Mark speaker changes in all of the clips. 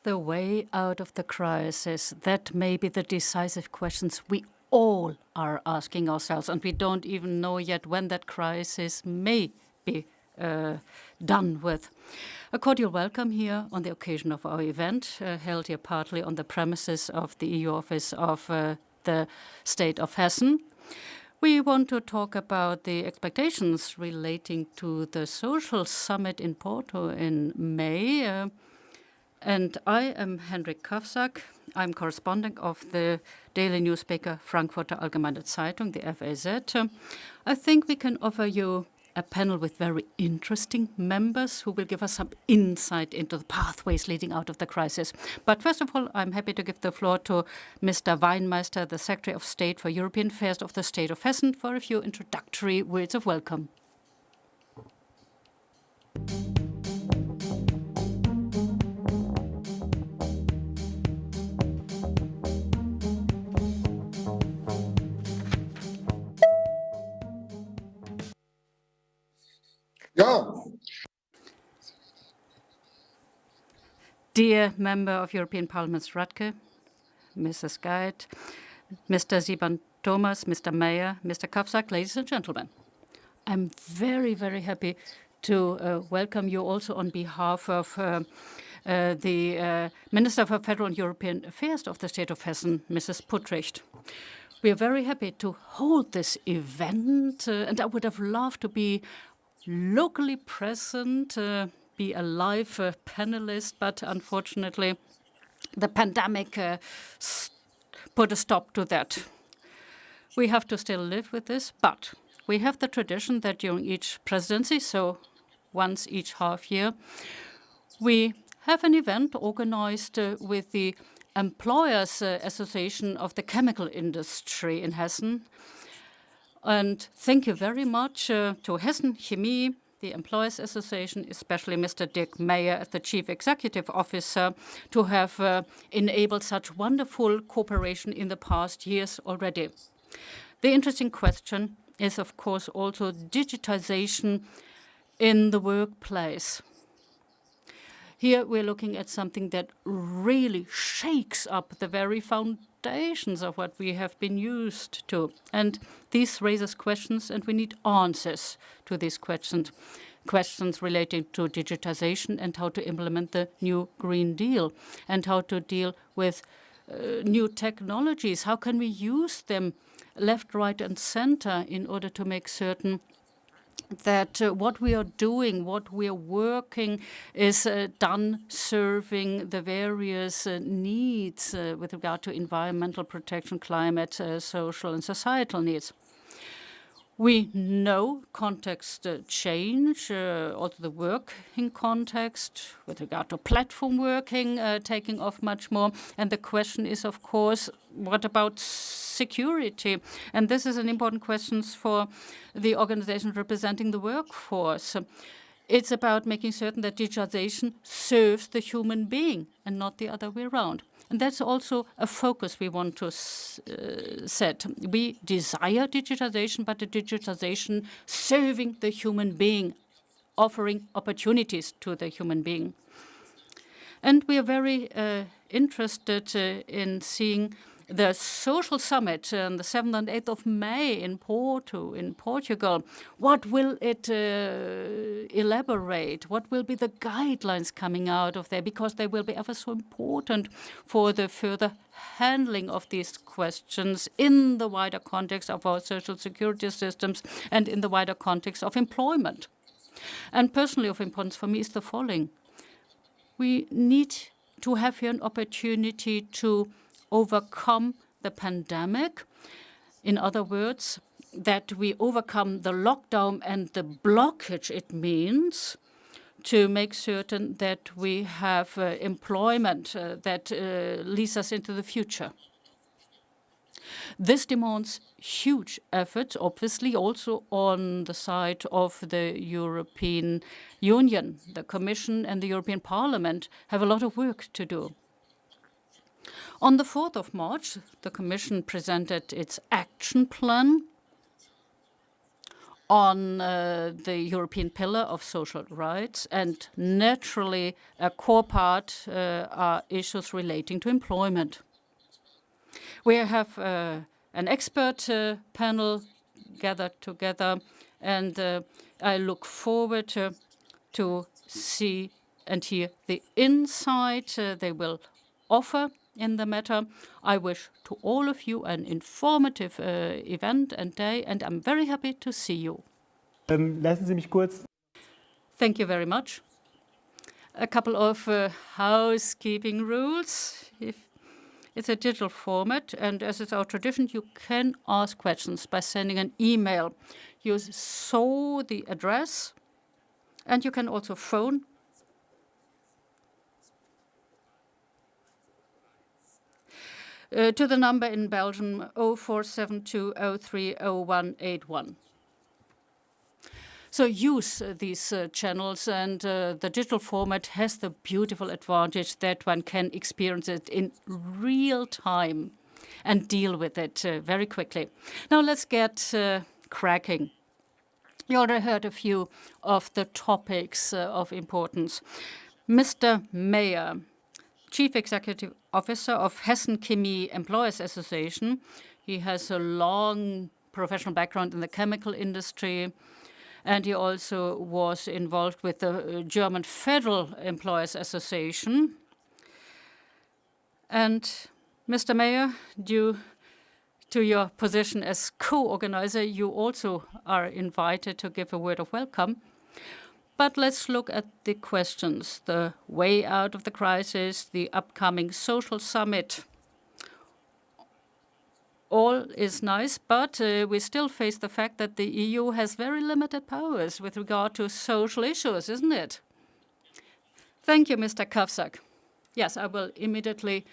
Speaker 1: the way out of the crisis? That may be the decisive questions we all are asking ourselves, and we don't even know yet when that crisis may be done with. A cordial welcome here on the occasion of our event, held here partly on the premises of the EU Office of the State of Hessen. We want to talk about the expectations relating to the social summit in Porto in May. And I am Hendrik Kafsack. I'm correspondent of the daily newspaper Frankfurter Allgemeine Zeitung, the FAZ. I think we can offer you a panel with very interesting members who will give us some insight into the pathways leading out of the crisis. But first of all, I'm happy to give the floor to Mr. Weinmeister, the Secretary of State for European Affairs of the State of Hessen, for a few introductory words of welcome.
Speaker 2: Yeah.
Speaker 1: Dear Member of European Parliament Radtke, Mrs. Geith, Mr. Siebern-Thomas, Mr. Meyer, Mr. Kafsack, ladies and gentlemen. I'm very, very happy to welcome you also on behalf of the Minister for Federal and European Affairs of the State of Hessen, Mrs. Puttricht. We are very happy to hold this event, and I would have loved to be locally present, be a live panelist, but unfortunately the pandemic put a stop to that. We have to still live with this, but we have the tradition that during each presidency, so once each half year, we have an event organized with the Employers Association of the Chemical Industry in Hessen. And thank you very much to HessenChemie, the Employers Association, especially Mr. Dirk Meyer as the Chief Executive Officer, to have enabled such wonderful cooperation in the past years already. The interesting question is, of course, also digitization in the workplace. Here we're looking at something that really shakes up the very foundations of what we have been used to. And this raises questions, and we need answers to these questions. Questions relating to digitization and how to implement the new Green Deal and how to deal with new technologies. How can we use them left, right, and center in order to make certain that what we are doing, what we are working is done serving the various needs with regard to environmental protection, climate, social and societal needs. We know context change, also the working context with regard to platform working taking off much more. And the question is, of course, what about security? And this is an important question for the organization representing the workforce. It's about making certain that digitization serves the human being and not the other way around. And that's also a focus we want to set. We desire digitization, but the digitization serving the human being, offering opportunities to the human being. And we are very interested in seeing the social summit on the 7th and 8th of May in Porto, in Portugal. What will it elaborate? What will be the guidelines coming out of there? Because they will be ever so important for the further handling of these questions in the wider context of our social security systems and in the wider context of employment. And personally of importance for me is the following. We need to have here an opportunity to overcome the pandemic. In other words, that we overcome the lockdown and the blockage it means to make certain that we have employment that leads us into the future. This demands huge efforts, obviously, also on the side of the European Union. The Commission and the European Parliament have a lot of work to do. On the 4th of March, the Commission presented its action plan on the European Pillar of Social Rights, and naturally a core part are issues relating to employment. We have an expert panel gathered together, and I look forward to see and hear the insight they will offer in the matter. I wish to all of you an informative event and day, and I'm very happy to see you.
Speaker 2: Lassen Sie mich kurz.
Speaker 1: Thank you very much. A couple of housekeeping rules. It's a digital format, and as it's our tradition, you can ask questions by sending an email. You saw the address, and you can also phone to the number in Belgium 0472030181. So use these channels, and the digital format has the beautiful advantage that one can experience it in real time and deal with it very quickly. Now let's get cracking. You already heard a few of the topics of importance. Mr. Meyer, Chief Executive Officer of HessenChemie Employers Association. He has a long professional background in the chemical industry, and he also was involved with the German Federal Employers Association. And Mr. Meyer, due to your position as co-organizer, you also are invited to give a word of welcome. But let's look at the questions: the way out of the crisis, the upcoming social summit. All is nice, but we still face the fact that the EU has very limited powers with regard to social issues, isn't it? Thank you, Mr. Kafsack. Yes, I will immediately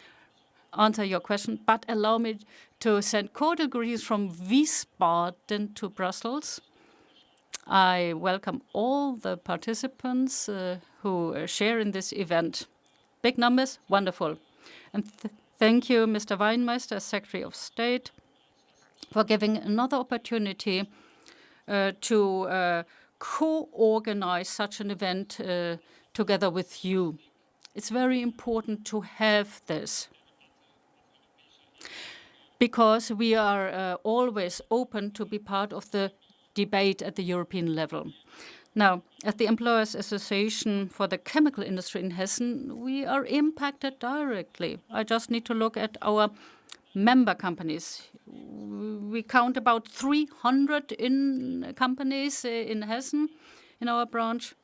Speaker 1: answer your question, but allow me to send cordial greetings from Wiesbaden to Brussels. I welcome all the participants who share in this event. Big numbers, wonderful. And thank you, Mr. Weinmeister, Secretary of State, for giving another opportunity to co-organize such an event together with you. It's very important to have this, because we are always open to be part of the debate at the European level. Now, at the Employers Association for the Chemical Industry in Hessen, we are impacted directly. I just need to look at our member companies. We count about 300 companies in Hessen, in our branch,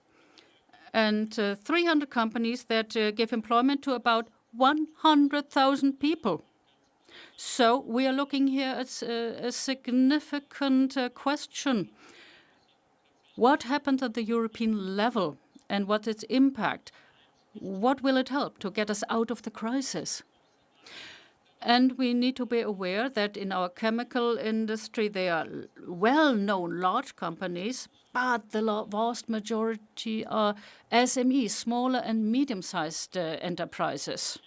Speaker 1: and 300 companies that give employment to about 100,000 people. So we are looking here at a significant question. What happened at the European level, and what's its impact? What will it help to get us out of the crisis? And we need to be aware that in our chemical industry, they are well-known large companies, but the vast majority are SMEs, smaller and medium-sized enterprises.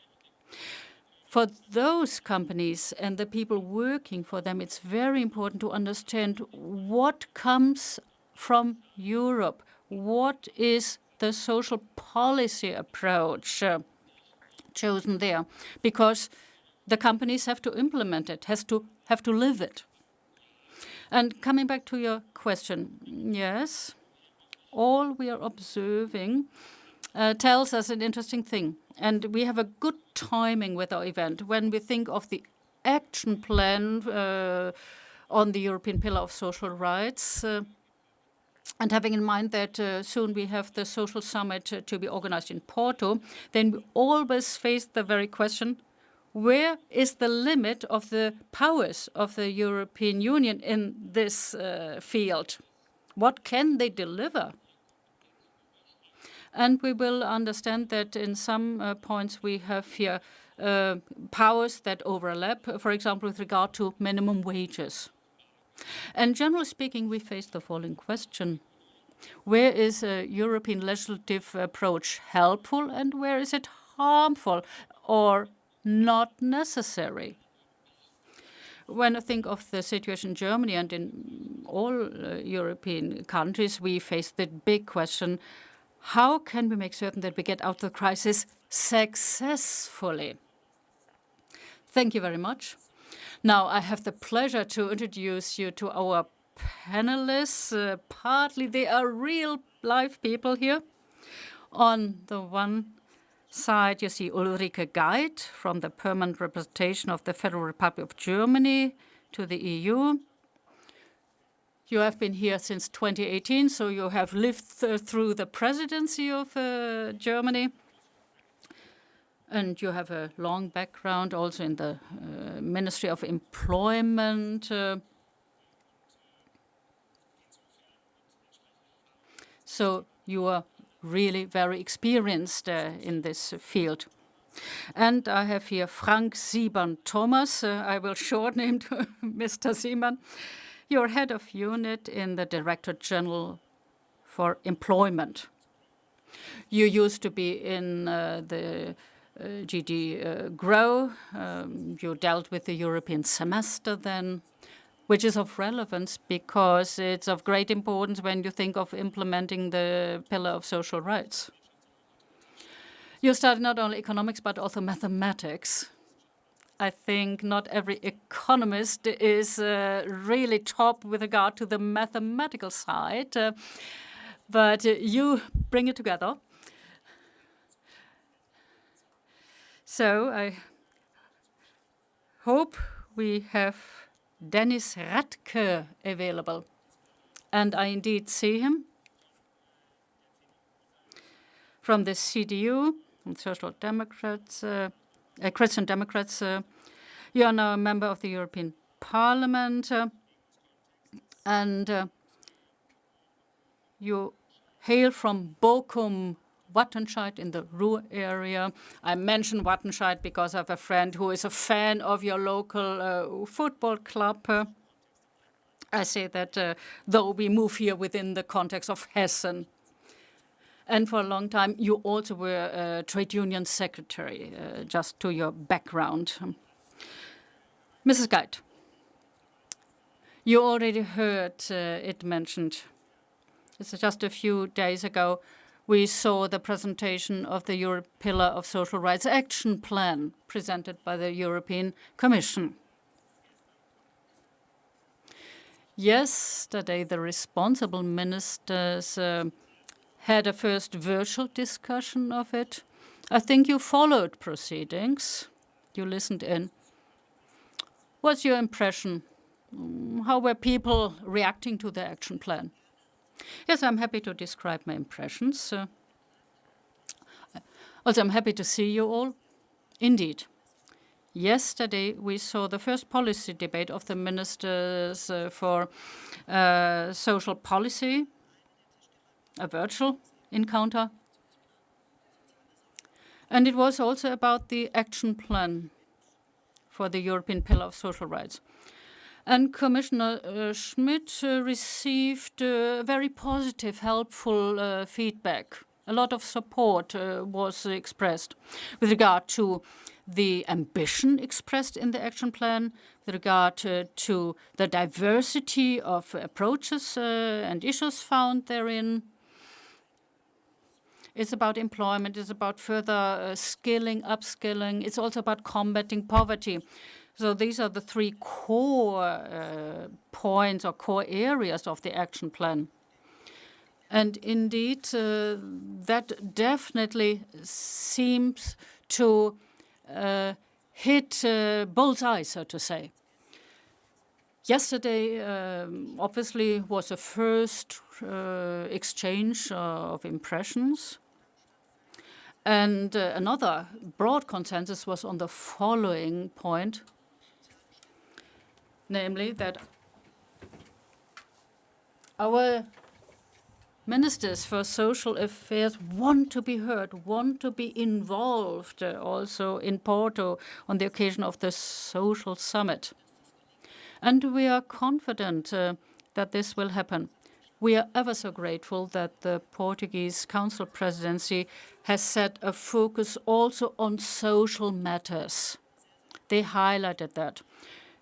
Speaker 1: For those companies and the people working for them, it's very important to understand what comes from Europe. What is the social policy approach chosen there? Because the companies have to implement it, have to live it. And coming back to your question, yes, all we are observing tells us an interesting thing. And we have a good timing with our event when we think of the action plan on the European Pillar of Social Rights, and having in mind that soon we have the social summit to be organized in Porto, then we always face the very question, where is the limit of the powers of the European Union in this field? What can they deliver? And we will understand that in some points we have here powers that overlap, for example, with regard to minimum wages. And generally speaking, we face the following question. Where is a European legislative approach helpful, and where is it harmful or not necessary? When I think of the situation in Germany and in all European countries, we face the big question, how can we make certain that we get out of the crisis successfully? Thank you very much. Now I have the pleasure to introduce you to our panelists. Partly they are real live people here. On the one side, you see Ulrike Geith from the permanent representation of the Federal Republic of Germany to the EU. You have been here since 2018, so you have lived through the presidency of Germany. And you have a long background also in the Ministry of Employment. So you are really very experienced in this field. And I have here Frank Siebern-Thomas. I will shorten him to Mr. Siebern. You're head of unit in the Directorate-General for Employment. You used to be in the GD GROW. You dealt with the European semester then, which is of relevance because it's of great importance when you think of implementing the pillar of social rights. You studied not only economics but also mathematics. I think not every economist is really top with regard to the mathematical side, but you bring it together. So I hope we have Dennis Radtke available. And I indeed see him from the CDU, Social Democrats, Christian Democrats. You are now a member of the European Parliament, and you hail from Bochum, Wattenscheid in the Ruhr area. I mention Wattenscheid because I have a friend who is a fan of your local football club. I say that though we move here within the context of Hessen. And for a long time, you also were a trade union secretary, just to your background. Mrs. Geith, you already heard it mentioned. It's just a few days ago, we saw the presentation of the Europe Pillar of Social Rights Action Plan presented by the European Commission. Yesterday, the responsible ministers had a first virtual discussion of it. I think you followed proceedings. You listened in. What's your impression? How were people reacting to the action plan? Yes, I'm happy to describe my impressions. Also, I'm happy to see you all. Indeed. Yesterday, we saw the first policy debate of the ministers for social policy, a virtual encounter. And it was also about the action plan for the European Pillar of Social Rights. And Commissioner Schmidt received very positive, helpful feedback. A lot of support was expressed with regard to the ambition expressed in the action plan, with regard to the diversity of approaches and issues found therein. It's about employment, it's about further skilling, upskilling. It's also about combating poverty. So these are the three core points or core areas of the action plan. And indeed, that definitely seems to hit bullseye, so to say. Yesterday, obviously, was a first exchange of impressions. And another broad consensus was on the following point, namely that our ministers for social affairs want to be heard, want to be involved also in Porto on the occasion of the social summit. And we are confident that this will happen. We are ever so grateful that the Portuguese Council presidency has set a focus also on social matters. They highlighted that.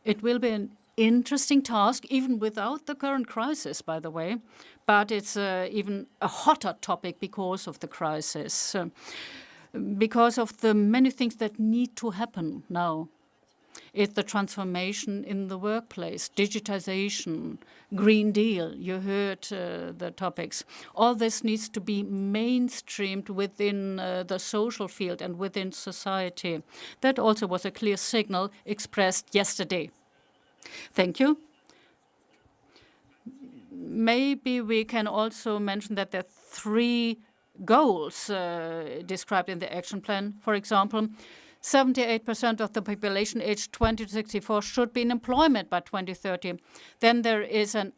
Speaker 1: It will be an interesting task, even without the current crisis, by the way, but it's even a hotter topic because of the crisis, because of the many things that need to happen now. It's the transformation in the workplace, digitization, Green Deal. You heard the topics. All this needs to be mainstreamed within the social field and within society. That also was a clear signal expressed yesterday. Thank you. Maybe we can also mention that there are 3 goals described in the action plan. For example, 78% of the population aged 20 to 64 should be in employment by 2030. Then there is a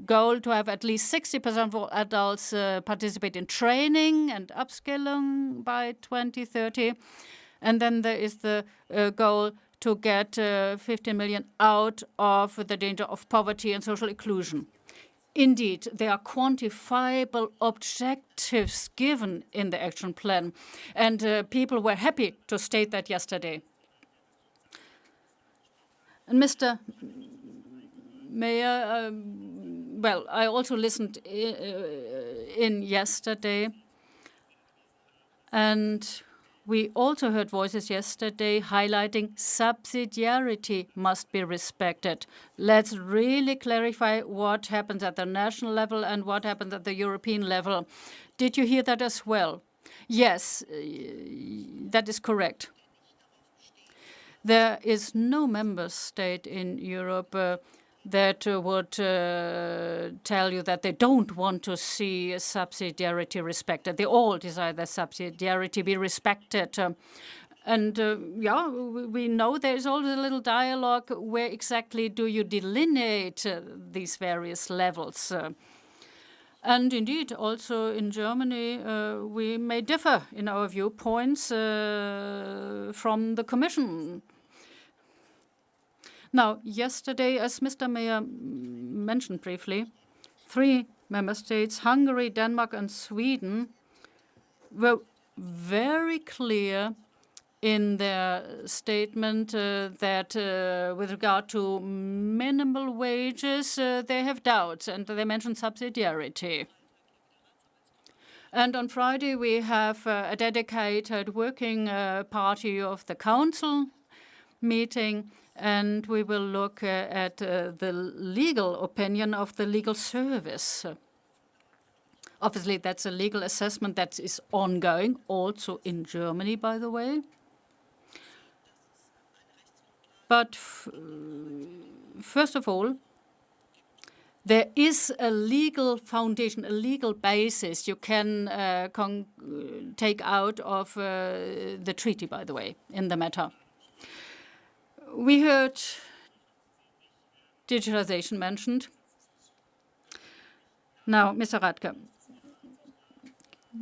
Speaker 1: goal to have at least 60% of adults participate in training and upskilling by 2030. And then there is the goal to get 15 million out of the danger of poverty and social exclusion. Indeed, there are quantifiable objectives given in the action plan, and people were happy to state that yesterday. And Mr. Meyer, well, I also listened in yesterday, and we also heard voices yesterday highlighting subsidiarity must be respected. Let's really clarify what happens at the national level and what happens at the European level. Did you hear that as well? Yes, that is correct. There is no member state in Europe that would tell you that they don't want to see subsidiarity respected. They all desire that subsidiarity be respected. Yeah, we know there is always a little dialogue. Where exactly do you delineate these various levels? And indeed, also in Germany, we may differ in our viewpoints from the Commission. Now, yesterday, as Mr. Meyer mentioned briefly, 3 member states, Hungary, Denmark, and Sweden, were very clear in their statement that with regard to minimal wages, they have doubts, and they mentioned subsidiarity. And on Friday, we have a dedicated working party of the Council meeting, and we will look at the legal opinion of the legal service. Obviously, that's a legal assessment that is ongoing, also in Germany, by the way. But first of all, there is a legal foundation, a legal basis you can take out of the treaty, by the way, in the matter. We heard digitalization mentioned. Now, Mr. Radtke,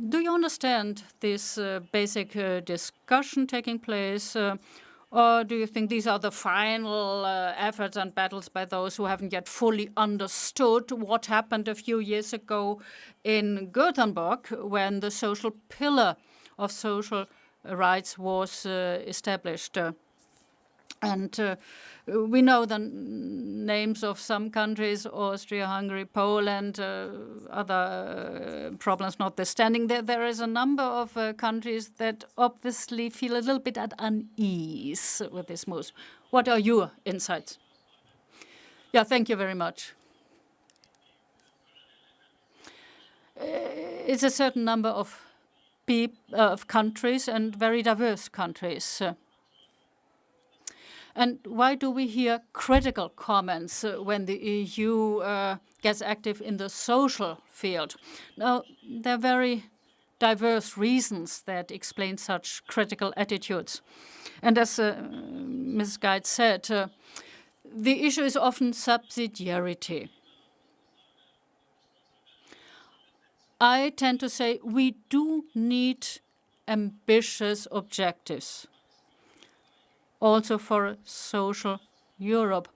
Speaker 1: do you understand this basic discussion taking place, or do you think these are the final efforts and battles by those who haven't yet fully understood what happened a few years ago in Gothenburg when the social pillar of social rights was established? And we know the names of some countries, Austria, Hungary, Poland, other problems notwithstanding. There is a number of countries that obviously feel a little bit at unease with this move. What are your insights? Yeah, thank you very much. It's a certain number of countries and very diverse countries. And why do we hear critical comments when the EU gets active in the social field? Now, there are very diverse reasons that explain such critical attitudes. And as Ms. Geith said, the issue is often subsidiarity. I tend to say we do need ambitious objectives, also for social Europe.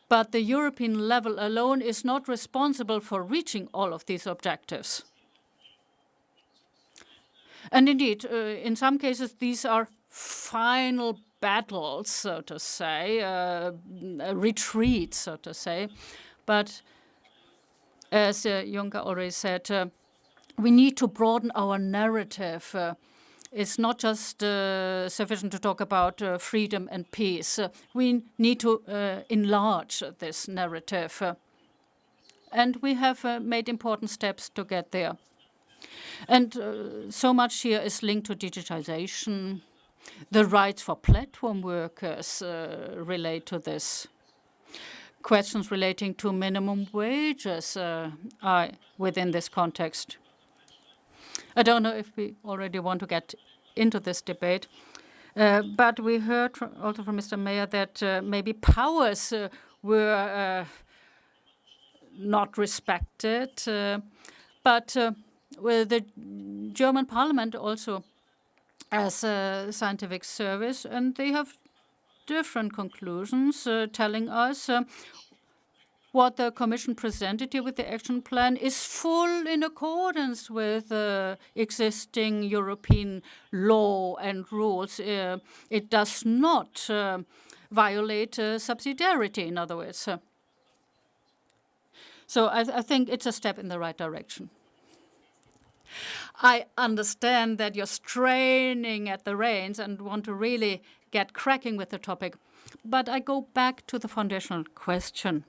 Speaker 1: But the European level alone is not responsible for reaching all of these objectives. And indeed, in some cases, these are final battle, so to say, a retreat, so to say. But as Juncker already said, we need to broaden our narrative. It's not just sufficient to talk about freedom and peace. We need to enlarge this narrative. And we have made important steps to get there. And so much here is linked to digitization. The rights for platform workers relate to this. Questions relating to minimum wages are within this context. I don't know if we already want to get into this debate, but we heard also from Mr. Meyer that maybe powers were not respected, but well, the German parliament also as a scientific service, and they have different conclusions telling us what the Commission presented here with the action plan is full in accordance with existing European law and rules. It does not violate subsidiarity, in other words. So I think it's a step in the right direction. I understand that you're straining at the reins and want to really get cracking with the topic, but I go back to the foundational question.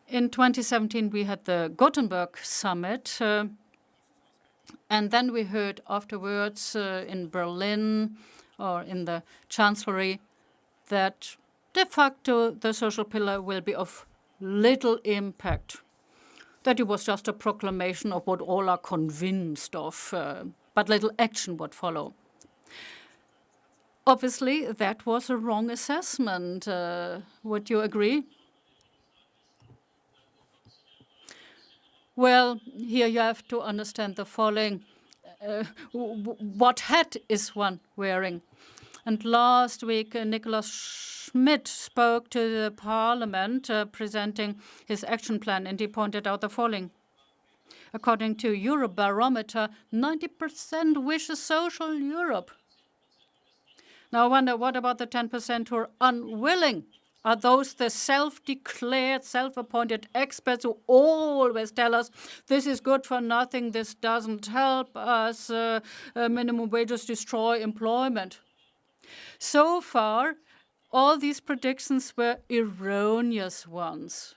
Speaker 1: In 2017, we had the Gothenburg summit, and then we heard afterwards in Berlin or in the Chancellery that de facto the social pillar will be of little impact, that it was just a proclamation of what all are convinced of, but little action would follow. Obviously, that was a wrong assessment. Would you agree? Well, here you have to understand the following. What hat is one wearing? And last week, Nicolas Schmidt spoke to the parliament presenting his action plan, and he pointed out the following. According to Eurobarometer, 90% wish a social Europe. Now I wonder, what about the 10% who are unwilling? Are those the self-declared, self-appointed experts who always tell us this is good for nothing, this doesn't help us, minimum wages destroy employment? So far, all these predictions were erroneous ones.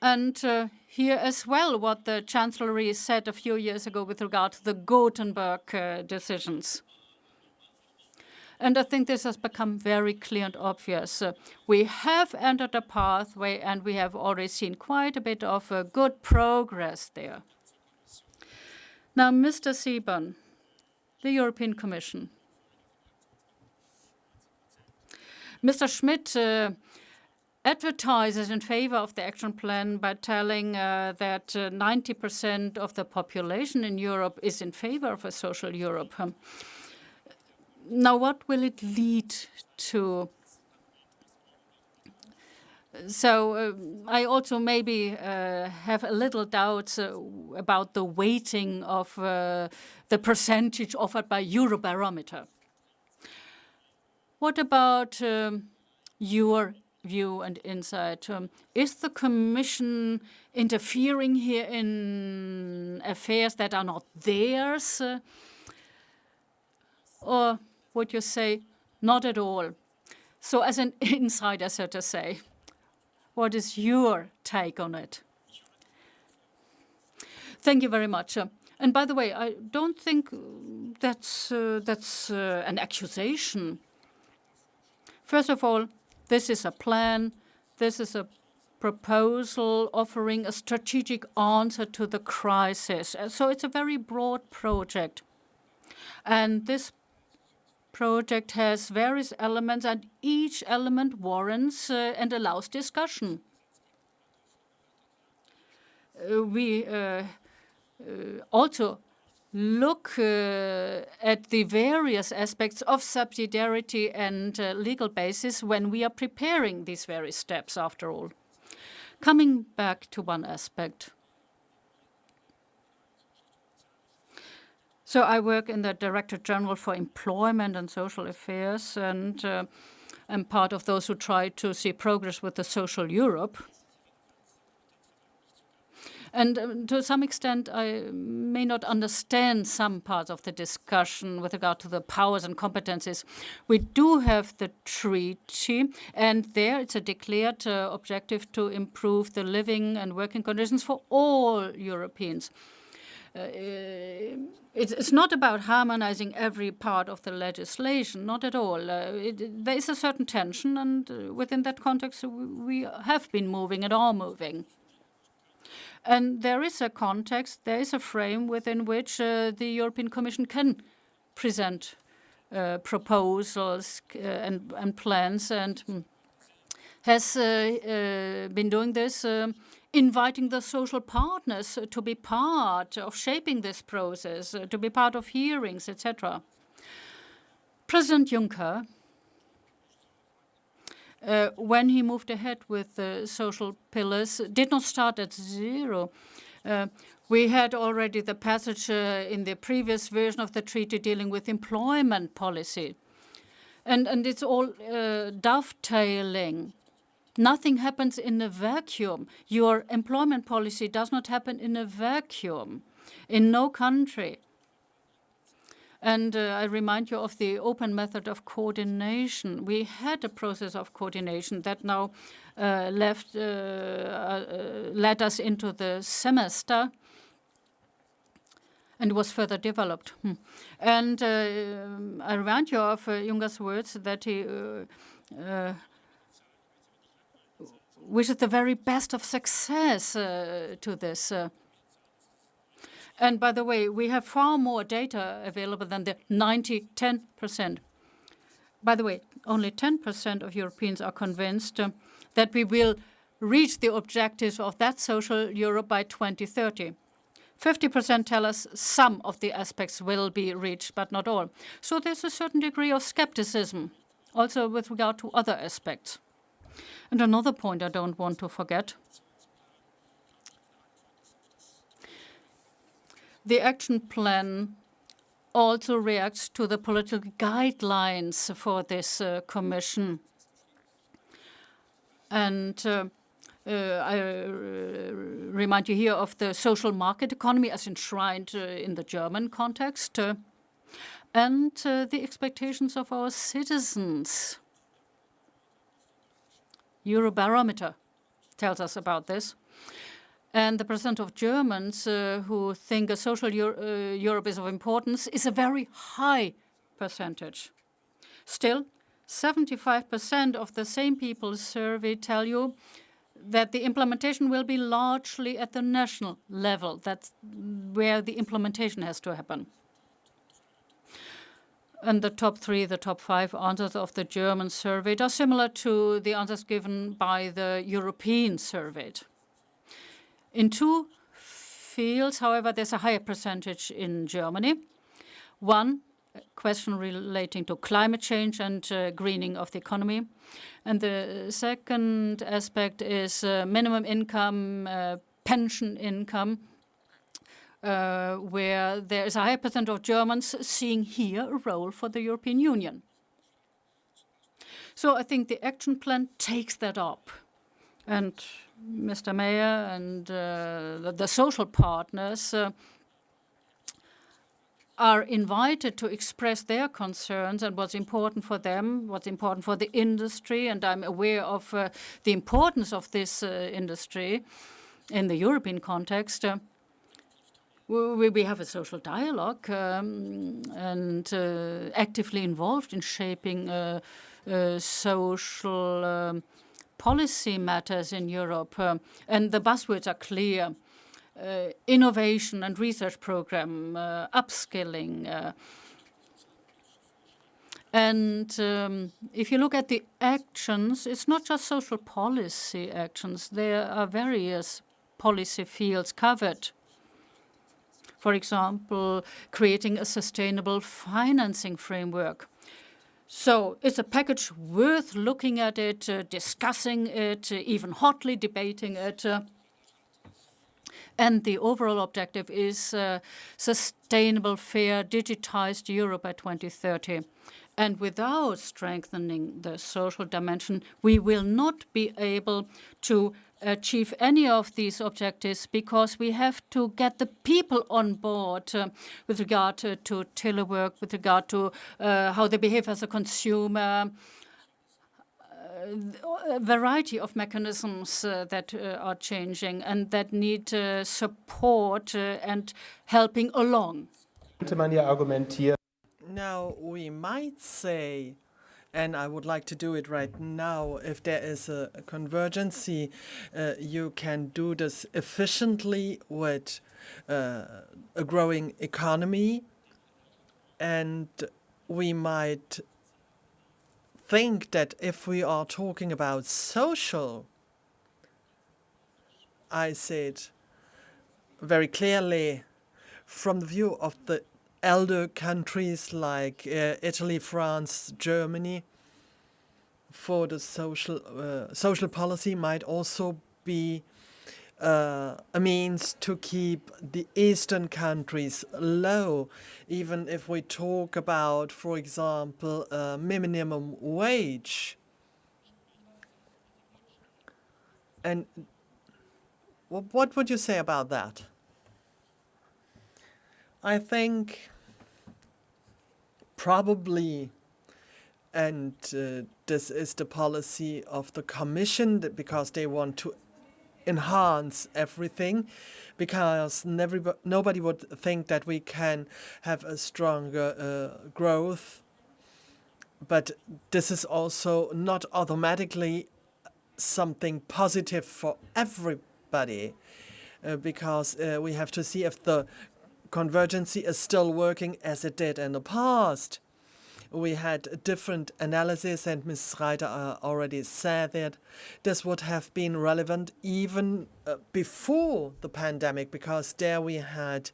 Speaker 1: And here as well, what the Chancellery said a few years ago with regard to the Gothenburg decisions. And I think this has become very clear and obvious. We have entered a pathway, and we have already seen quite a bit of good progress there. Now, Mr. Siebern, the European Commission. Mr. Schmidt advertises in favor of the action plan by telling that 90% of the population in Europe is in favor of a social Europe. Now, what will it lead to? So I also maybe have a little doubts about the weighting of the percentage offered by Eurobarometer. What about your view and insight? Is the Commission interfering here in affairs that are not theirs? Or would you say not at all? So as an insider, so to say, what is your take on it? Thank you very much. And by the way, I don't think that's an accusation. First of all, this is a plan. This is a proposal offering a strategic answer to the crisis. So it's a very broad project. And this project has various elements, and each element warrants and allows discussion. We also look at the various aspects of subsidiarity and legal basis when we are preparing these various steps, after all. Coming back to one aspect. So I work in the Directorate-General for Employment and Social Affairs, and I'm part of those who try to see progress with the social Europe. And to some extent, I may not understand some parts of the discussion with regard to the powers and competencies. We do have the treaty, and there it's a declared objective to improve the living and working conditions for all Europeans. It's not about harmonizing every part of the legislation, not at all. There is a certain tension, and within that context, we have been moving and are moving. And there is a context, there is a frame within which the European Commission can present proposals and plans, and has been doing this, inviting the social partners to be part of shaping this process, to be part of hearings, etc. President Juncker, when he moved ahead with the social pillars, did not start at zero. We had already the passage in the previous version of the treaty dealing with employment policy. And it's all dovetailing. Nothing happens in a vacuum. Your employment policy does not happen in a vacuum in no country. And I remind you of the open method of coordination. We had a process of coordination that now led us into the semester and was further developed. And I remind you of Juncker's words that he wishes the very best of success to this. And by the way, we have far more data available than the 10%. By the way, only 10% of Europeans are convinced that we will reach the objectives of that social Europe by 2030. 50% tell us some of the aspects will be reached, but not all. So there's a certain degree of skepticism, also with regard to other aspects. And another point I don't want to forget. The action plan also reacts to the political guidelines for this commission. And I remind you here of the social market economy as enshrined in the German context, and the expectations of our citizens. Eurobarometer tells us about this. And the percent of Germans who think a social Europe is of importance is a very high percentage. Still, 75% of the same people surveyed tell you that the implementation will be largely at the national level. That's where the implementation has to happen. And the top 3, the top 5 answers of the German survey are similar to the answers given by the European surveyed. In 2 fields, however, there's a higher percentage in Germany. One, a question relating to climate change and greening of the economy. And the second aspect is minimum income, pension income, where there is a higher percent of Germans seeing here a role for the European Union. So I think the action plan takes that up. And Mr. Meyer and the social partners are invited to express their concerns and what's important for them, what's important for the industry. And I'm aware of the importance of this industry in the European context. We have a social dialogue and actively involved in shaping social policy matters in Europe. And the buzzwords are clear. Innovation and research program, upskilling. And if you look at the actions, it's not just social policy actions. There are various policy fields covered. For example, creating a sustainable financing framework. So it's a package worth looking at it, discussing it, even hotly debating it. And the overall objective is sustainable, fair, digitized Europe by 2030. And without strengthening the social dimension, we will not be able to achieve any of these objectives, because we have to get the people on board with regard to telework, with regard to how they behave as a consumer, a variety of mechanisms that are changing and that need support and helping along.
Speaker 3: Now, we might say, and I would like to do it right now, if there is a convergency, you can do this efficiently with a growing economy, and we might think that if we are talking about social, I said very clearly, from the view of the elder countries like Italy, France, Germany, for the social policy might also be a means to keep the eastern countries low, even if we talk about, for example, minimum wage. And what would you say about that? I think probably, and this is the policy of the Commission, because they want to enhance everything, because nobody would think that we can have a stronger growth. But this is also not automatically something positive for everybody, because we have to see if the convergency is still working as it did in the past. We had different analysis, and Ms. Reiter already said that this would have been relevant even before the pandemic, because there we had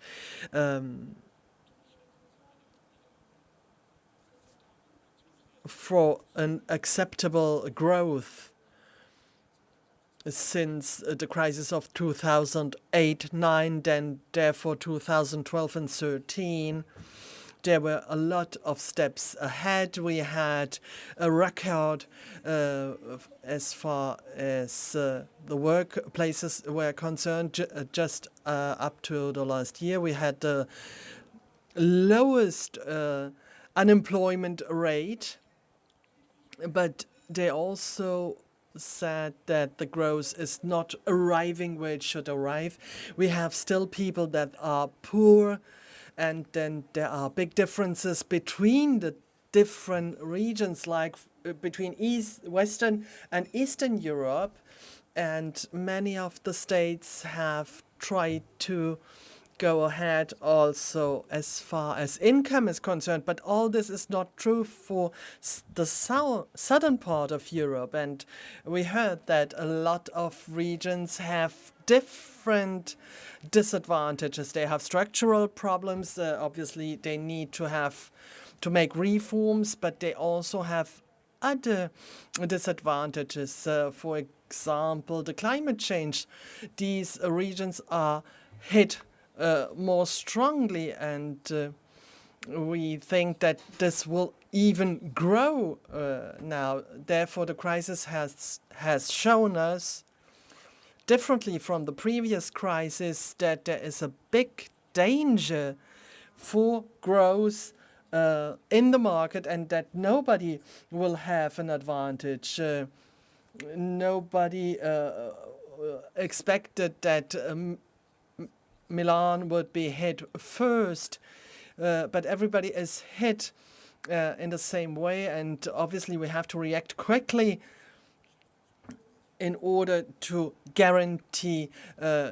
Speaker 3: for an acceptable growth since the crisis of 2008-9, then therefore 2012 and 13. There were a lot of steps ahead. We had a record as far as the workplaces were concerned. Just up to the last year, we had the lowest unemployment rate, but they also said that the growth is not arriving where it should arrive. We have still people that are poor, and then there are big differences between the different regions, like between Western and Eastern Europe. And many of the states have tried to go ahead also as far as income is concerned. But all this is not true for the southern part of Europe. And we heard that a lot of regions have different disadvantages. They have structural problems. Obviously, they need to make reforms, but they also have other disadvantages. For example, the climate change. These regions are hit more strongly, and we think that this will even grow now. Therefore, the crisis has shown us, differently from the previous crisis, that there is a big danger for growth in the market, and that nobody will have an advantage. Nobody expected that Milan would be hit first, but everybody is hit in the same way, and obviously we have to react quickly in order to guarantee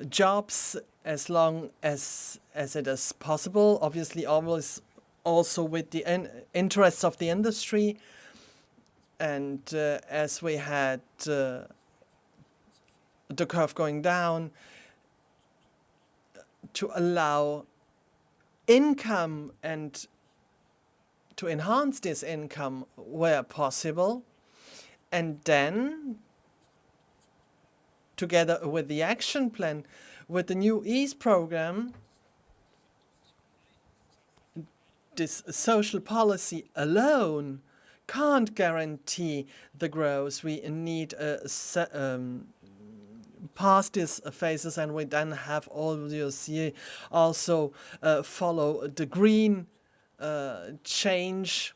Speaker 3: jobs as long as it is possible. Obviously, always also with the interests of the industry, and as we had the curve going down, to allow income and to enhance this income where possible, and then together with the action plan, With the new EASE program, this social policy alone can't guarantee the growth. We need past these phases, and we then have obviously also follow the green change,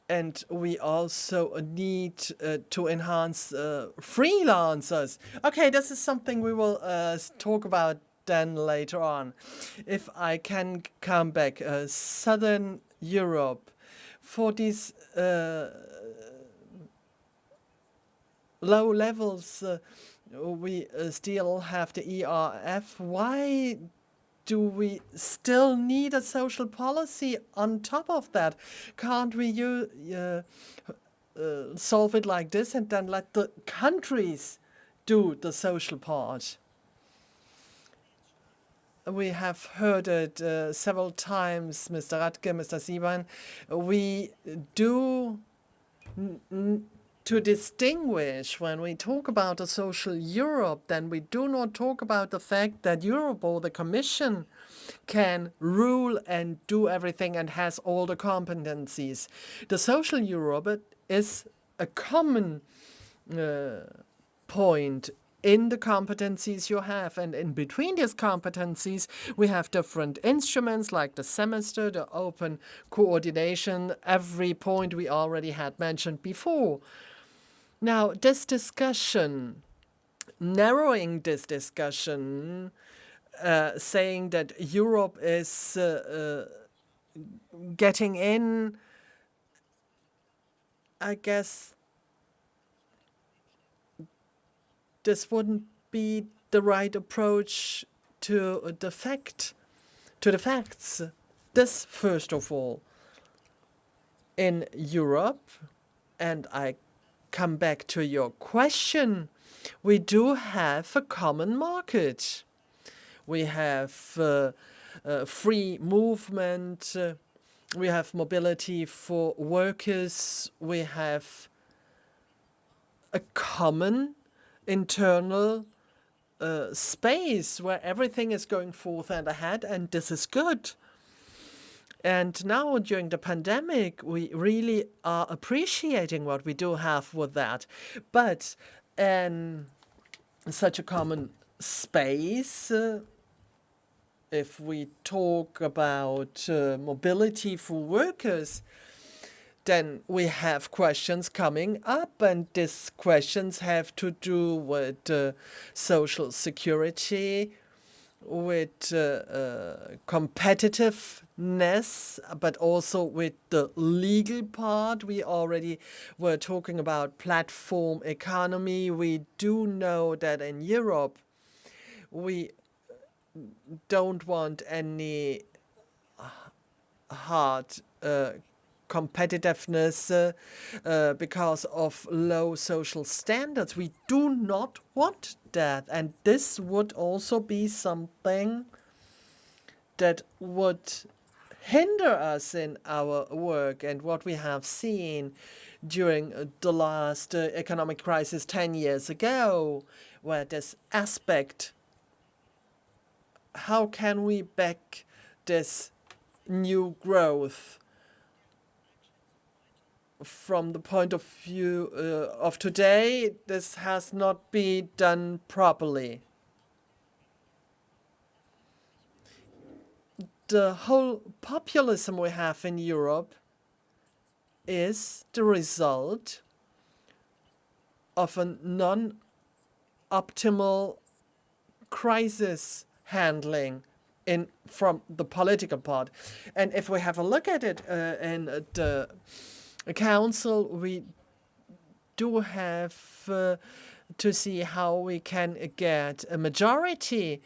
Speaker 3: and we also need to enhance freelancers. Okay, this is something we will talk about then later on. If I can come back, Southern Europe, for these low levels, we still have the ERF. Why do we still need a social policy on top of that? Can't we solve it like this and then let the countries do the social part? We have heard it several times, Mr. Radtke, Mr. Siebern. We do to distinguish when we talk about a social Europe, then we do not talk about the fact that Europe or the Commission can rule and do everything and has all the competencies. The social Europe is a common point in the competencies you have, and in between these competencies we have different instruments like the semester, the open coordination, every point we already had mentioned before. Now this discussion, narrowing this discussion, saying that Europe is getting in, I guess this wouldn't be the right approach to the facts. This, first of all, in Europe, and I come back to your question, we do have a common market. We have free movement, we have mobility for workers, we have a common internal space where everything is going forth and ahead, and this is good. And now during the pandemic, we really are appreciating what we do have with that. But such a common space, if we talk about mobility for workers, then we have questions coming up, and these questions have to do with social security, with competitiveness, but also with the legal part. We already were talking about platform economy. We do know that in Europe, we don't want any hard competitiveness because of low social standards. We do not want that, and this would also be something that would hinder us in our work. And what we have seen during the last economic crisis 10 years ago, where this aspect, how can we back this new growth from the point of view of today? This has not been done properly. The whole populism we have in Europe is the result of a non-optimal crisis handling from the political part. And if we have a look at it in the Council, we do have to see how we can get a majority.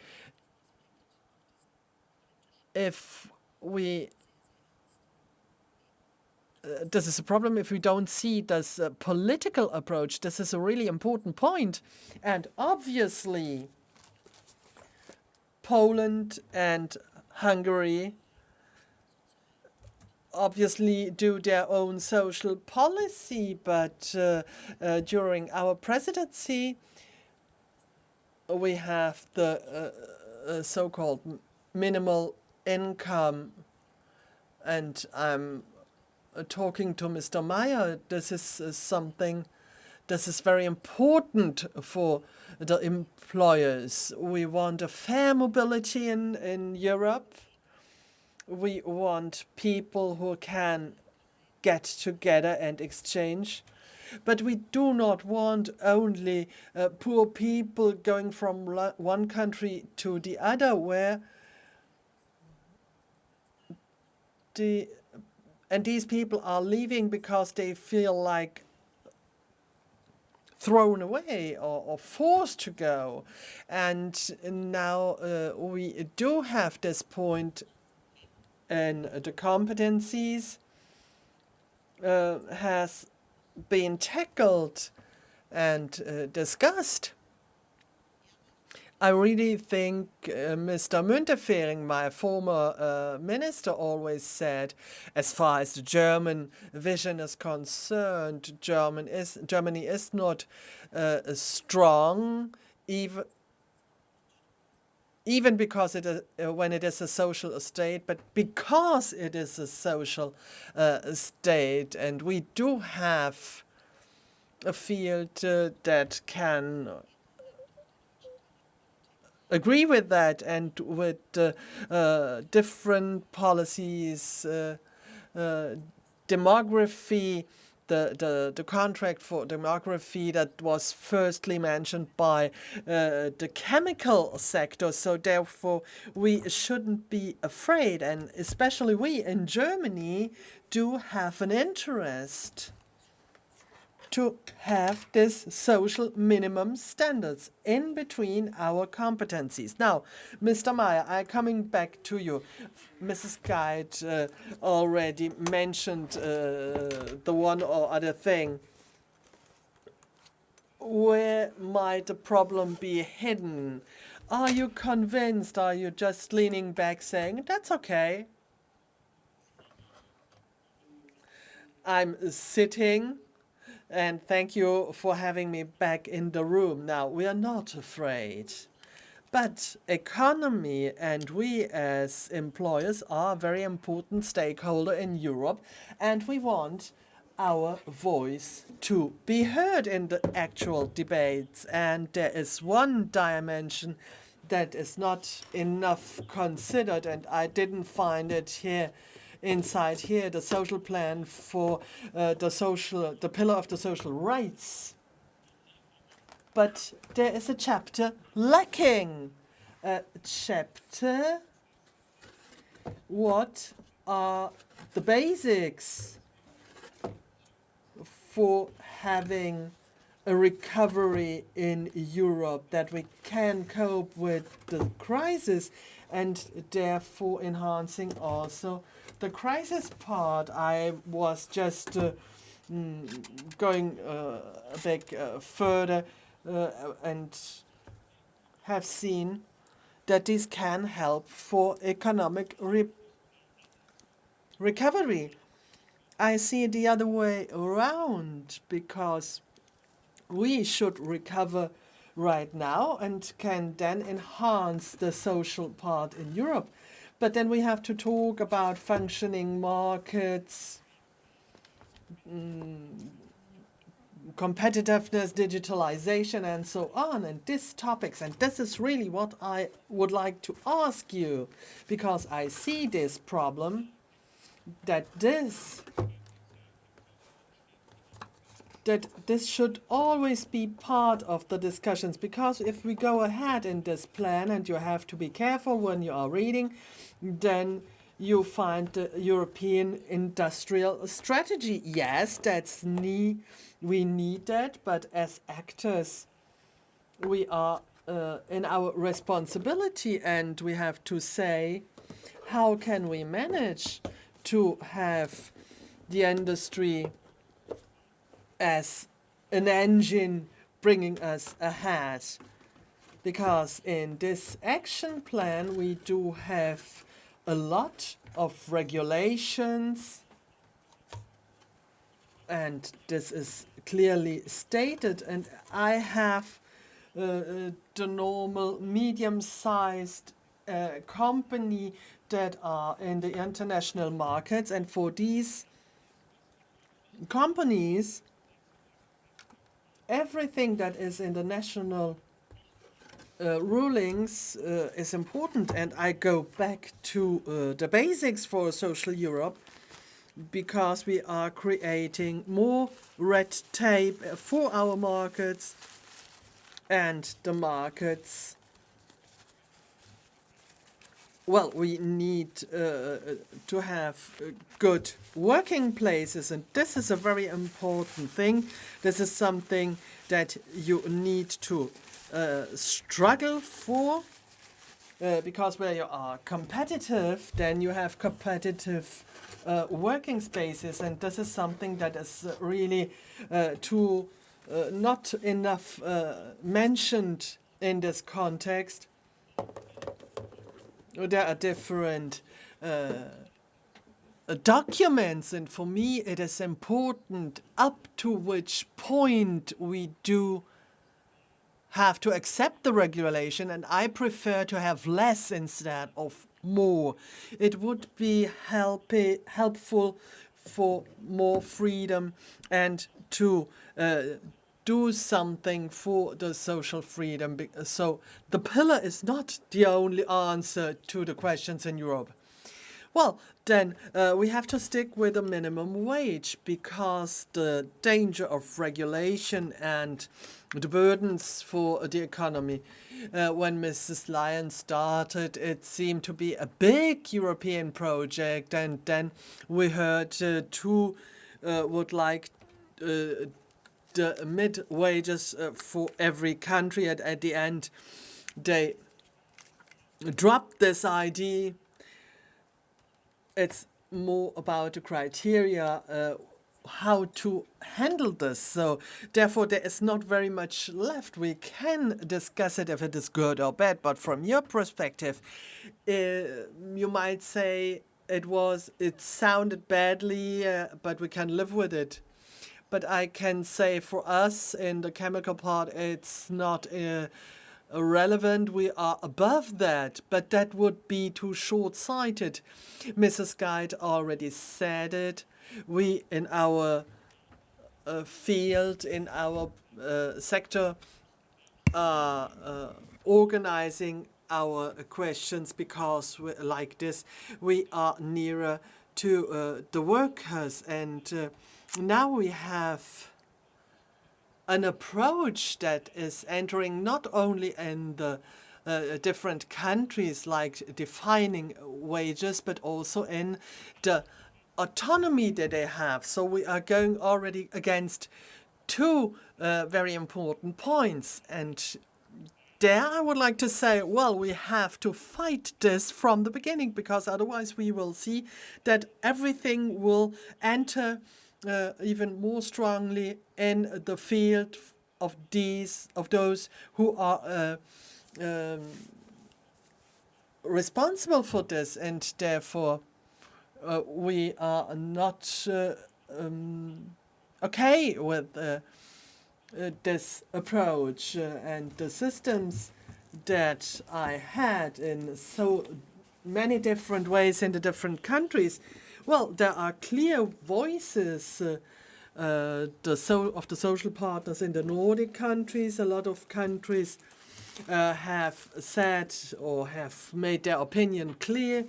Speaker 3: If we this is a problem if we don't see this political approach. This is a really important point. And obviously, Poland and Hungary obviously do their own social policy, but during our presidency, we have the so-called minimal income, and I'm talking to Mr. Meyer. This is something. This is very important for the employers. We want a fair mobility in Europe. We want people who can get together and exchange. But we do not want only poor people going from one country to the other, where these people are leaving because they feel like thrown away or forced to go. And now we do have this point in the competencies has been tackled and discussed. I really think Mr. Müntefering, my former minister, always said, as far as the German vision is concerned, Germany is not strong, even because it is, when it is a social state, but because it is a social state. And we do have a field that can agree with that, and with different policies, demography, the contract for demography that was firstly mentioned by the chemical sector. So therefore, we shouldn't be afraid, and especially we in Germany do have an interest to have this social minimum standards in between our competencies. Now, Mr. Meyer, I'm coming back to you. Mrs. Geith already mentioned the one or other thing. Where might the problem be hidden? Are you convinced? Are you just leaning back saying, that's okay? I'm sitting. And thank you for having me back in the room. Now, we are not afraid. But economy and we as employers are a very important stakeholder in Europe. And we want our voice to be heard in the actual debates. And there is one dimension that is not enough considered, and I didn't find it here. Inside here, the social plan for the pillar of the social rights. But there is a chapter lacking. A chapter, what are the basics for having a recovery in Europe, that we can cope with the crisis, and therefore enhancing also the crisis part. I was just going a bit further and have seen that this can help for economic recovery. I see it the other way around, because we should recover right now and can then enhance the social part in Europe. But then we have to talk about functioning markets, competitiveness, digitalization, and so on, and these topics. And this is really what I would like to ask you, because I see this problem, that this should always be part of the discussions, because if we go ahead in this plan, and you have to be careful when you are reading, then you find the European industrial strategy. Yes, that's we need that, but as actors, we are in our responsibility, and we have to say, how can we manage to have the industry as an engine bringing us ahead? Because in this action plan, we do have a lot of regulations, and this is clearly stated. And I have the normal medium-sized company that are in the international markets. And for these companies, everything that is in the national rulings is important. And I go back to the basics for social Europe, because we are creating more red tape for our markets, and the markets, well, we need to have good working places, and this is a very important thing. This is something that you need to struggle for, because where you are competitive, then you have competitive working spaces, and this is something that is really not enough mentioned in this context. There are different documents, and for me it is important up to which point we do have to accept the regulation, and I prefer to have less instead of more. It would be helpful for more freedom and to do something for the social freedom. So the pillar is not the only answer to the questions in Europe. Well, then we have to stick with a minimum wage, because the danger of regulation and the burdens for the economy. When Mrs. Lyon started, it seemed to be a big European project, and then we heard two would like the mid wages for every country, and at the end they dropped this idea. It's more about the criteria, how to handle this. So therefore there is not very much left. We can discuss it if it is good or bad, but from your perspective, you might say it sounded badly, but we can live with it. But I can say for us in the chemical part, it's not relevant. We are above that, but that would be too short-sighted. Mrs. Geith already said it. We in our field, in our sector, are organizing our questions because like this we are nearer to the workers, and now we have an approach that is entering not only in the different countries, like defining wages, but also in the autonomy that they have. So we are going already against two very important points. And there I would like to say, well, we have to fight this from the beginning, because otherwise we will see that everything will enter even more strongly in the field of those who are responsible for this, and therefore we are not okay with this approach, and the systems that I had in so many different ways in the different countries. Well, there are clear voices of the social partners in the Nordic countries. A lot of countries have said or have made their opinion clear,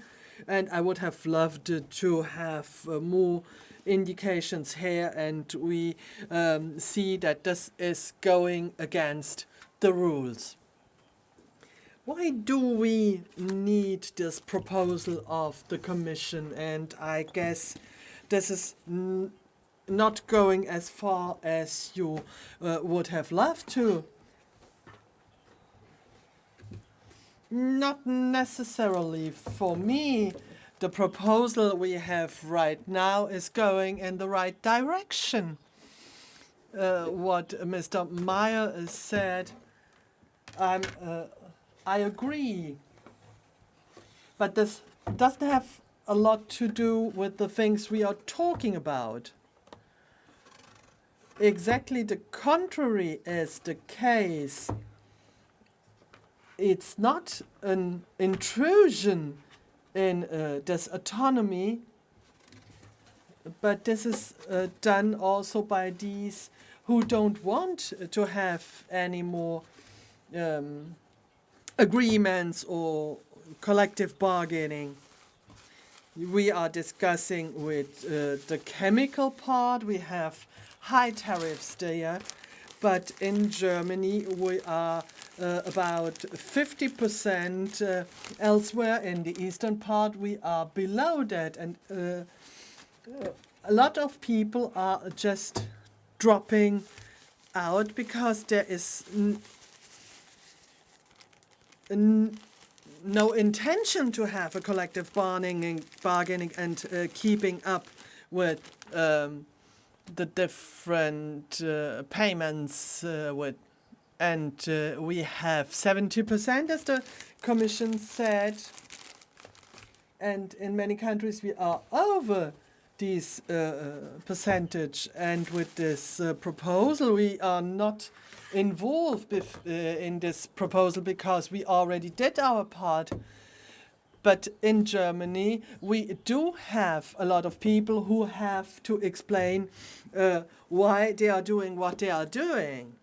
Speaker 3: and I would have loved to have more indications here, and we see that this is going against the rules. Why do we need this proposal of the Commission? And I guess this is not going as far as you would have loved to. Not necessarily. For me, the proposal we have right now is going in the right direction. What Mr. Meyer said, I agree. But this doesn't have a lot to do with the things we are talking about. Exactly the contrary is the case. it's not an intrusion in this autonomy, but this is done also by these who don't want to have any more agreements or collective bargaining. We are discussing with the chemical part. We have high tariffs there, but in Germany we are about 50%. Elsewhere in the eastern part we are below that, and a lot of people are just dropping out because there is no intention to have a collective bargaining and keeping up with the different payments and we have 70%, as the Commission said, and in many countries we are over this percentage, and with this proposal we are not involved in this proposal because we already did our part. But in Germany we do have a lot of people who have to explain why they are doing what they are doing.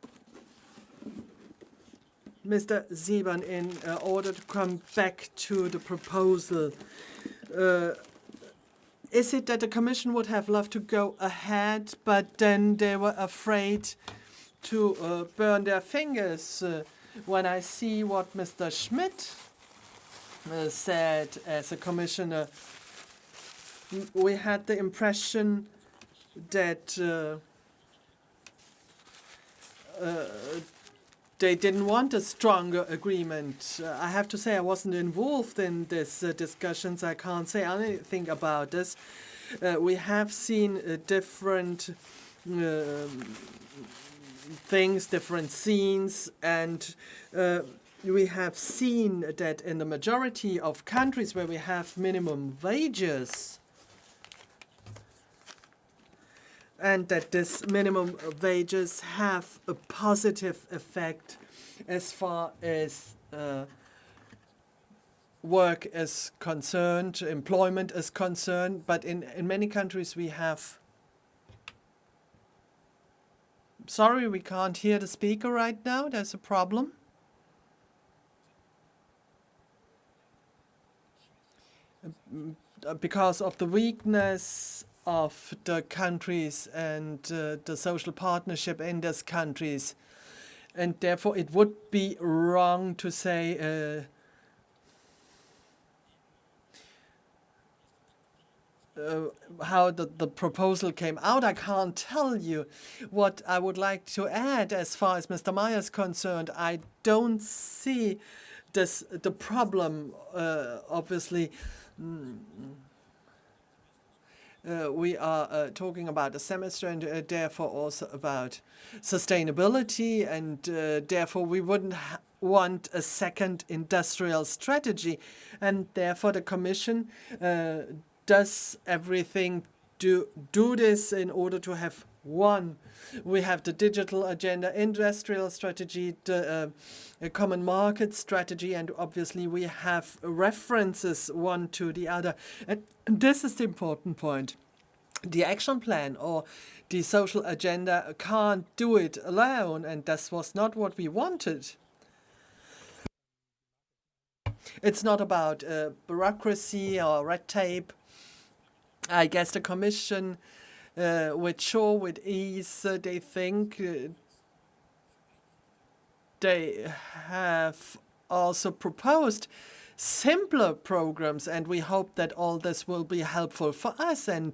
Speaker 3: Mr. Siebern, in order to come back to the proposal, is it that the Commission would have loved to go ahead, but then they were afraid to burn their fingers? When I see what Mr. Schmidt said as a commissioner, we had the impression that they didn't want a stronger agreement. I have to say I wasn't involved in these discussions. I can't say anything about this. We have seen different things, different scenes, and we have seen that in the majority of countries where we have minimum wages, and that this minimum wages have a positive effect as far as work is concerned, employment is concerned. But in many countries we have... Sorry, we can't hear the speaker right now. There's a problem. Because of the weakness of the countries and the social partnership in these countries. And therefore it would be wrong to say how the proposal came out. I can't tell you. What I would like to add, as far as Mr. Meyer is concerned, I don't see the problem, obviously. We are talking about the semester and therefore also about sustainability, and therefore we wouldn't want a second industrial strategy, and therefore the Commission does everything to do this in order to have one. We have the digital agenda, industrial strategy, the common market strategy, and obviously we have references one to the other. And this is the important point. The action plan or the social agenda can't do it alone, and this was not what we wanted. It's not about bureaucracy or red tape. I guess the Commission, with ease, they think they have also proposed simpler programs, and we hope that all this will be helpful for us. And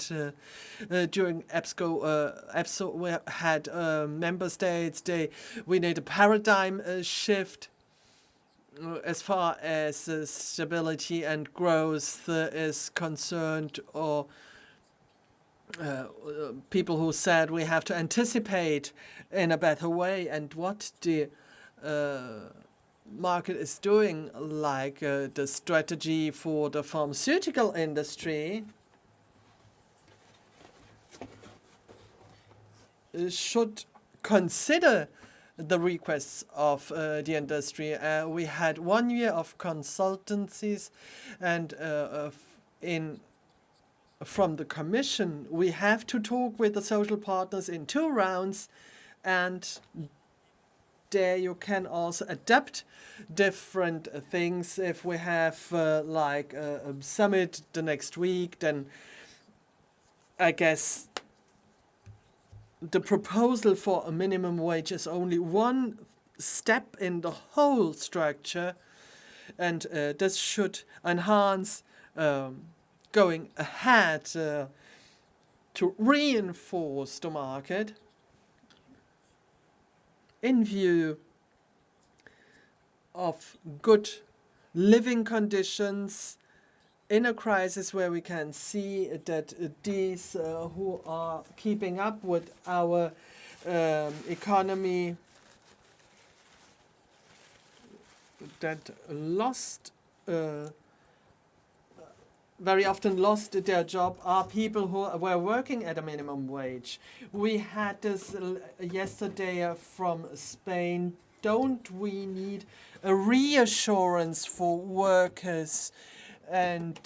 Speaker 3: during EPSCO we had member states. We need a paradigm shift as far as stability and growth is concerned, or people who said we have to anticipate in a better way, and what the market is doing, like the strategy for the pharmaceutical industry, should consider the requests of the industry. We had 1 year of consultancies, and from the Commission, we have to talk with the social partners in 2 rounds, and there you can also adapt different things. If we have like a summit the next week, then I guess the proposal for a minimum wage is only one step in the whole structure, and this should enhance going ahead to reinforce the market in view of good living conditions in a crisis where we can see that these who are keeping up with our economy that very often lost their job are people who were working at a minimum wage. We had this yesterday from Spain. Don't we need a reassurance for workers? And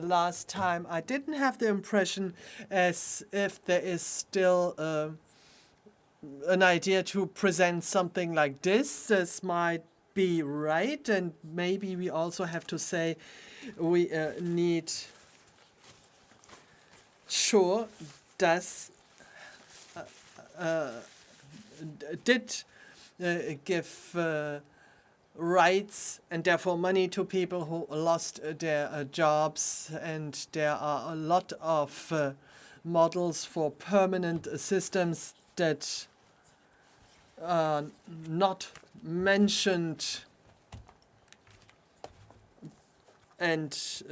Speaker 3: last time I didn't have the impression as if there is still an idea to present something like this. This might be right, and maybe we also have to say we need sure does did give rights and therefore money to people who lost their jobs, and there are a lot of models for permanent systems that are not mentioned, and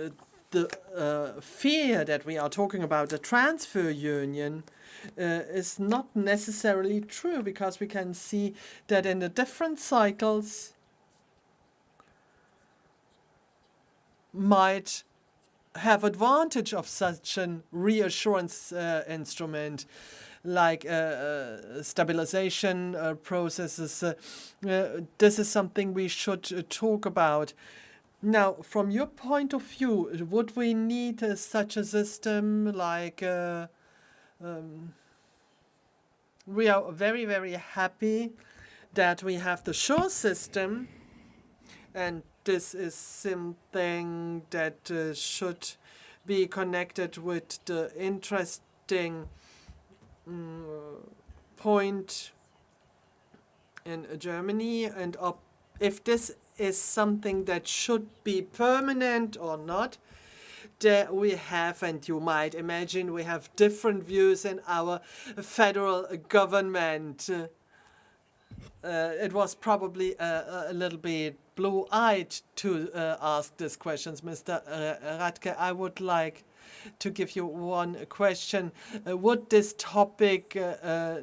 Speaker 3: the fear that we are talking about the transfer union is not necessarily true, because we can see that in the different cycles might have advantage of such an reassurance instrument, like stabilization processes. This is something we should talk about. Now, from your point of view, would we need such a system like we are very, very happy that we have the SURE system, and this is something that should be connected with the interesting point in Germany, and if this is something that should be permanent or not. There we have, and you might imagine, we have different views in our federal government. It was probably a little bit blue-eyed to ask these questions, Mr. Radtke. I would like to give you one question. Would this topic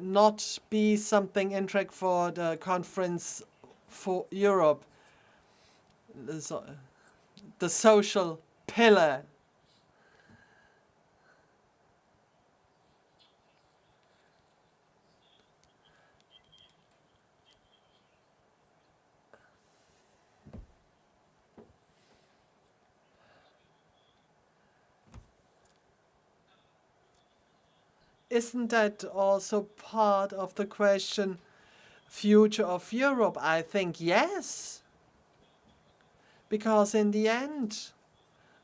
Speaker 3: not be something in track for the conference for Europe? The social pillar. Isn't that also part of the question, future of Europe? I think yes. Because in the end,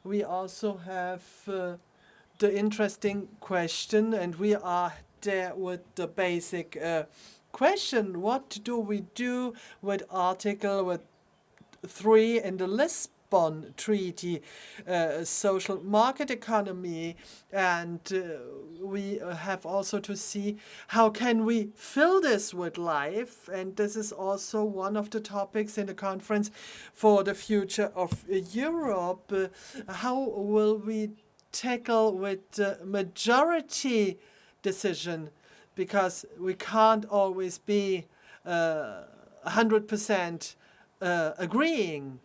Speaker 3: we also have the interesting question, and we are there with the basic question. What do we do with Article 3 in the Lisbon Treaty, social market economy, and we have also to see how can we fill this with life, and this is also one of the topics in the conference for the future of Europe. How will we tackle with the majority decision, because we can't always be 100% agreeing.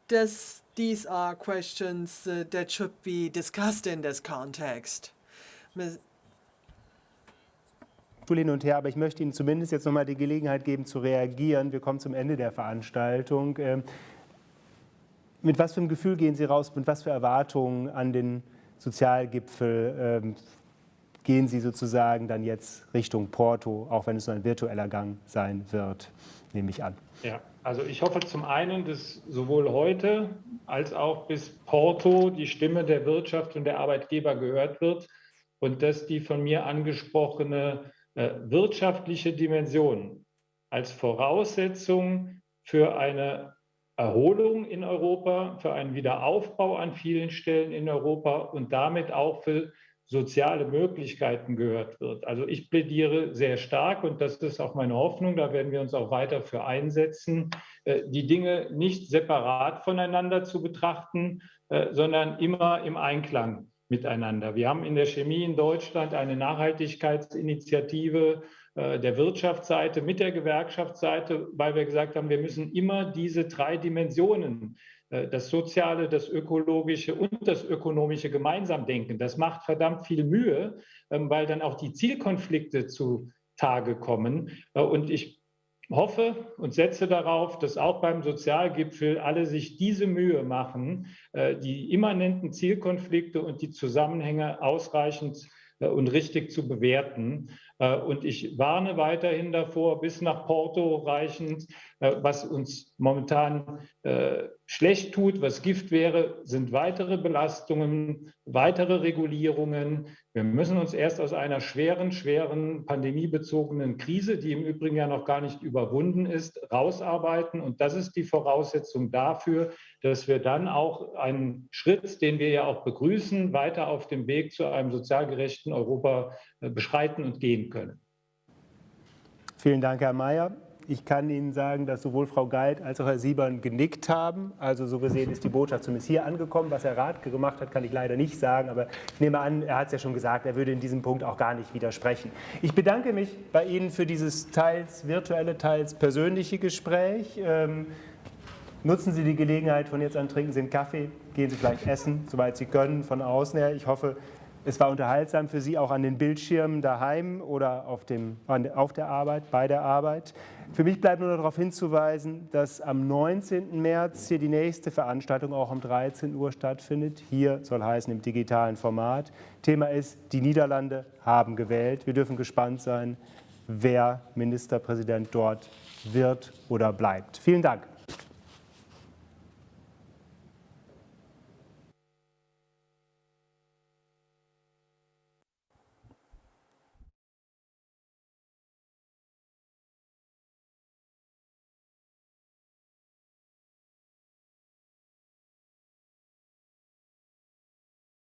Speaker 3: These are questions that should be discussed in this context.
Speaker 2: Stuhl hin und her, aber ich möchte Ihnen zumindest jetzt noch mal die Gelegenheit geben, zu reagieren. Wir kommen zum Ende der Veranstaltung. Mit was für einem Gefühl gehen Sie raus, mit was für Erwartungen an den Sozialgipfel gehen Sie sozusagen dann jetzt Richtung Porto, auch wenn es nur ein virtueller Gang sein wird, nehme ich an?
Speaker 4: Ja, also ich hoffe zum einen, dass sowohl heute als auch bis Porto die Stimme der Wirtschaft und der Arbeitgeber gehört wird und dass die von mir angesprochene wirtschaftliche Dimension als Voraussetzung für eine Erholung in Europa, für einen Wiederaufbau an vielen Stellen in Europa und damit auch für soziale Möglichkeiten gehört wird. Also ich plädiere sehr stark, und das ist auch meine Hoffnung, da werden wir uns auch weiter für einsetzen, die Dinge nicht separat voneinander zu betrachten, sondern immer im Einklang miteinander. Wir haben in der Chemie in Deutschland eine Nachhaltigkeitsinitiative der Wirtschaftsseite mit der Gewerkschaftsseite, weil wir gesagt haben, wir müssen immer diese 3 Dimensionen, das Soziale, das Ökologische und das Ökonomische gemeinsam denken. Das macht verdammt viel Mühe, weil dann auch die Zielkonflikte zutage kommen. Und ich hoffe und setze darauf, dass auch beim Sozialgipfel alle sich diese Mühe machen, die immanenten Zielkonflikte und die Zusammenhänge ausreichend und richtig zu bewerten. Und ich warne weiterhin davor, bis nach Porto reichend, was uns momentan schlecht tut, was Gift wäre, sind weitere Belastungen, weitere Regulierungen. Wir müssen uns erst aus einer schweren pandemiebezogenen Krise, die im Übrigen ja noch gar nicht überwunden ist, rausarbeiten. Und das ist die Voraussetzung dafür, dass wir dann auch einen Schritt, den wir ja auch begrüßen, weiter auf dem Weg zu einem sozial gerechten Europa beschreiten und gehen können.
Speaker 2: Vielen Dank, Herr Meyer. Ich kann Ihnen sagen, dass sowohl Frau Geith als auch Herr Siebern genickt haben. Also so gesehen ist die Botschaft zumindest hier angekommen. Was Herr Radtke gemacht hat, kann ich leider nicht sagen. Aber ich nehme an, er hat es ja schon gesagt, er würde in diesem Punkt auch gar nicht widersprechen. Ich bedanke mich bei Ihnen für dieses teils virtuelle, teils persönliche Gespräch. Nutzen Sie die Gelegenheit von jetzt an, trinken Sie einen Kaffee, gehen Sie vielleicht essen, soweit Sie können, von außen her. Ich hoffe, es war unterhaltsam für Sie auch an den Bildschirmen daheim oder auf der Arbeit, bei der Arbeit. Für mich bleibt nur noch darauf hinzuweisen, dass am 19. März hier die nächste Veranstaltung auch um 13 Uhr stattfindet. Hier soll heißen im digitalen Format. Thema ist, die Niederlande haben gewählt. Wir dürfen gespannt sein, wer Ministerpräsident dort wird oder bleibt. Vielen Dank.